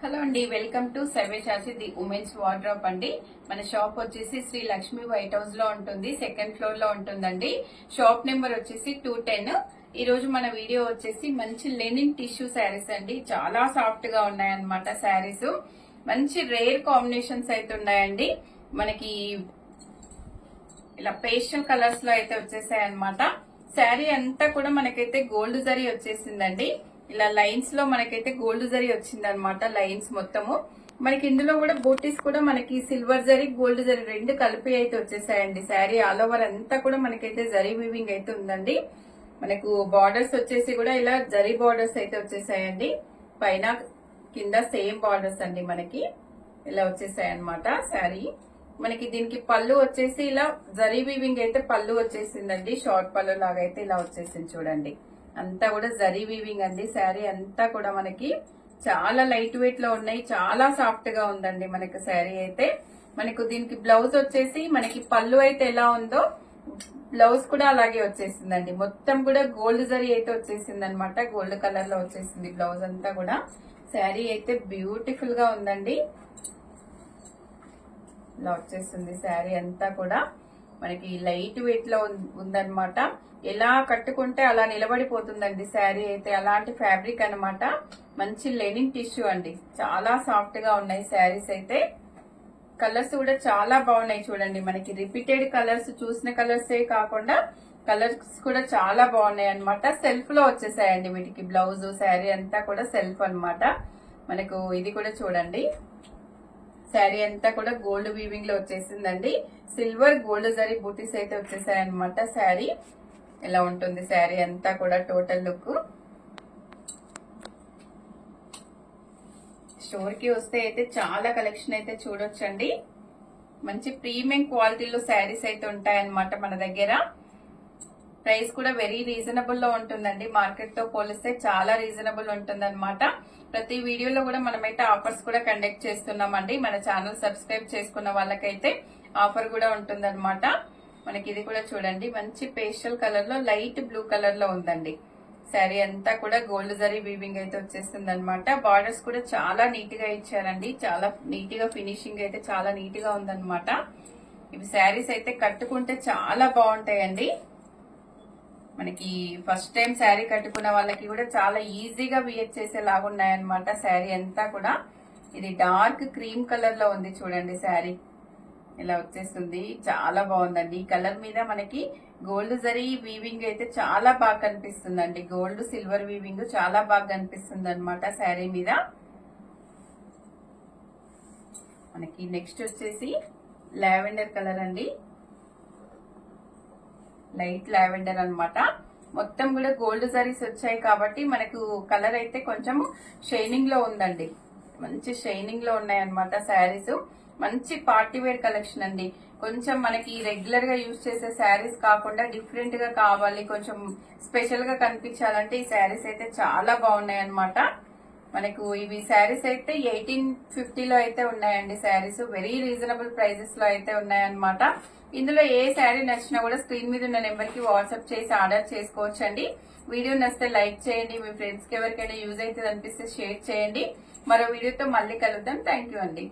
Hello అండి, welcome to సర్వేశాచి the women's wardrobe అండి. మన షాప్ వచ్చేసి శ్రీ లక్ష్మి వైట్ హౌస్ లో ఉంటుంది, సెకండ్ ఫ్లోర్ లో ఉంటుందండి. షాప్ నెంబర్ వచ్చేసి 210. ఈ రోజు మన వీడియో వచ్చేసి మంచి లెనిన్ టిష్యూ శారీస్ అండి. చాలా సాఫ్ట్ గా ఉన్నాయన్నమాట శారీస్. మంచి రేర్ కాంబినేషన్స్ అయితే ఉన్నాయండి. మనకి ఇలా పేస్టల్ కలర్స్ లో అయితే వచ్చేసాయి అనమాట. శారీ అంతా కూడా మనకైతే గోల్డ్ జరీ వచ్చేసిందండి. ఇలా లైన్స్ లో మనకైతే గోల్డ్ జరీ వచ్చింది అనమాట. లైన్స్ మొత్తము మనకి ఇందులో కూడా బూటీస్ కూడా మనకి సిల్వర్ జరీ గోల్డ్ జరీ రెండు కలిపి అయితే వచ్చేసాయండి. శారీ ఆల్ ఓవర్ అంతా కూడా మనకైతే జరీ వీవింగ్ అయితే ఉందండి. మనకు బార్డర్స్ వచ్చేసి కూడా ఇలా జరీ బార్డర్స్ అయితే వచ్చేసాయండి. పైన కింద సేమ్ బార్డర్స్ అండి మనకి ఇలా వచ్చేసాయి అనమాట. శారీ మనకి దీనికి పళ్ళు వచ్చేసి ఇలా జరీ వీవింగ్ అయితే పళ్ళు వచ్చేసిందండి. షార్ట్ పళ్ళు లాగా అయితే ఇలా వచ్చేసింది చూడండి. అంతా కూడా జరీ వీవింగ్ అండి. శారీ అంతా కూడా మనకి చాలా లైట్ వెయిట్ లో ఉన్నాయి. చాలా సాఫ్ట్ గా ఉందండి మనకి శారీ అయితే. మనకు దీనికి బ్లౌజ్ వచ్చేసి మనకి పళ్ళు అయితే ఎలా ఉందో బ్లౌజ్ కూడా అలాగే వచ్చేసిందండి. మొత్తం కూడా గోల్డ్ జరీ అయితే వచ్చేసింది అనమాట. గోల్డ్ కలర్ లో వచ్చేసింది బ్లౌజ్ అంతా కూడా. శారీ అయితే బ్యూటిఫుల్ గా ఉందండి. ఇలా వచ్చేస్తుంది శారీ అంతా కూడా మనకి లైట్ వెయిట్ లో ఉందన్నమాట. ఎలా కట్టుకుంటే అలా నిలబడిపోతుందండి శారీ అయితే. అలాంటి ఫ్యాబ్రిక్ అన్నమాట. మంచి లెనిన్ టిష్యూ అండి. చాలా సాఫ్ట్ గా ఉన్నాయి శారీస్ అయితే. కలర్స్ కూడా చాలా బాగున్నాయి చూడండి. మనకి రిపీటెడ్ కలర్స్, చూసిన కలర్సే కాకుండా కలర్స్ కూడా చాలా బాగున్నాయి అనమాట. సెల్ఫ్ లో వచ్చేసాయండి వీటికి బ్లౌజ్. శారీ అంతా కూడా సెల్ఫ్ అన్నమాట. మనకు ఇది కూడా చూడండి. శారీ అంతా కూడా గోల్డ్ వీవింగ్ లో వచ్చేసిందండి. సిల్వర్ గోల్డ్ జరీ బూటీస్ అయితే వచ్చేసాయి అనమాట. శారీ ఇలా ఉంటుంది. శారీ అంతా కూడా టోటల్ లుక్. స్టోర్ కి వస్తే అయితే చాలా కలెక్షన్ అయితే చూడొచ్చండి. మంచి ప్రీమియం క్వాలిటీలో శారీస్ అయితే ఉంటాయన్నమాట మన దగ్గర. ప్రైస్ కూడా వెరీ రీజనబుల్ లో ఉంటుందండి. మార్కెట్ తో పోలిస్తే చాలా రీజనబుల్ ఉంటుంది అనమాట. ప్రతి వీడియోలో కూడా మనమైతే ఆఫర్స్ కూడా కండక్ట్ చేస్తున్నామండి. మన ఛానల్ సబ్స్క్రైబ్ చేసుకున్న వాళ్ళకైతే ఆఫర్ కూడా ఉంటుంది అనమాట. మనకి ఇది కూడా చూడండి. మంచి పేస్టల్ కలర్ లో లైట్ బ్లూ కలర్ లో ఉందండి. శారీ అంతా కూడా గోల్డ్ జరీ వీవింగ్ అయితే వచ్చేస్తుంది అనమాట. బార్డర్స్ కూడా చాలా నీట్ గా ఇచ్చారండి. చాలా నీట్ గా ఫినిషింగ్ అయితే చాలా నీట్ గా ఉందన్నమాట. ఇవి శారీస్ అయితే కట్టుకుంటే చాలా బాగుంటాయండి. మనకి ఫస్ట్ టైం శారీ కట్టుకున్న వాళ్ళకి కూడా చాలా ఈజీగా వియర్ చేసేలాగా ఉన్నాయన్నమాట. శారీ అంతా కూడా ఇది డార్క్ క్రీమ్ కలర్ లో ఉంది చూడండి. శారీ ఇలా వచ్చేస్తుంది. చాలా బాగుందండి. ఈ కలర్ మీద మనకి గోల్డ్ జరీ వీవింగ్ అయితే చాలా బాగా కనిపిస్తుందండి. గోల్డ్ సిల్వర్ వీవింగ్ చాలా బాగా కనిపిస్తుంది అనమాట శారీ మీద. మనకి నెక్స్ట్ వచ్చేసి లావెండర్ కలర్ అండి. లైట్ లావెండర్ అన్నమాట. మొత్తం కూడా గోల్డ్ జరీస్ వచ్చాయి కాబట్టి మనకు కలర్ అయితే కొంచెం షైనింగ్ లో ఉందండి. మంచి షైనింగ్ లో ఉన్నాయన్నమాట శారీస్. మంచి పార్టీ వేర్ కలెక్షన్ అండి. కొంచెం మనకి రెగ్యులర్ గా యూజ్ చేసే శారీస్ కాకుండా డిఫరెంట్ గా కావాలి, కొంచెం స్పెషల్ గా కనిపించాలంటే ఈ శారీస్ అయితే చాలా బాగున్నాయి అన్నమాట. మనకు ఇవి శారీస్ అయితే 1850 లో అయితే ఉన్నాయండి. శారీస్ వెరీ రీజనబుల్ ప్రైజెస్ లో అయితే ఉన్నాయన్నమాట. ఇందులో ఏ శారీ నచ్చినా కూడా స్క్రీన్ మీద ఉన్న నెంబర్ కి వాట్సాప్ చేసి ఆర్డర్ చేసుకోవచ్చండి. వీడియో నచ్చితే లైక్ చేయండి. మీ ఫ్రెండ్స్ కి ఎవరికైనా యూజ్ అయితే అనిపిస్తే షేర్ చేయండి. మరో వీడియోతో మళ్ళీ కలుద్దాం. థ్యాంక్ యూ అండి.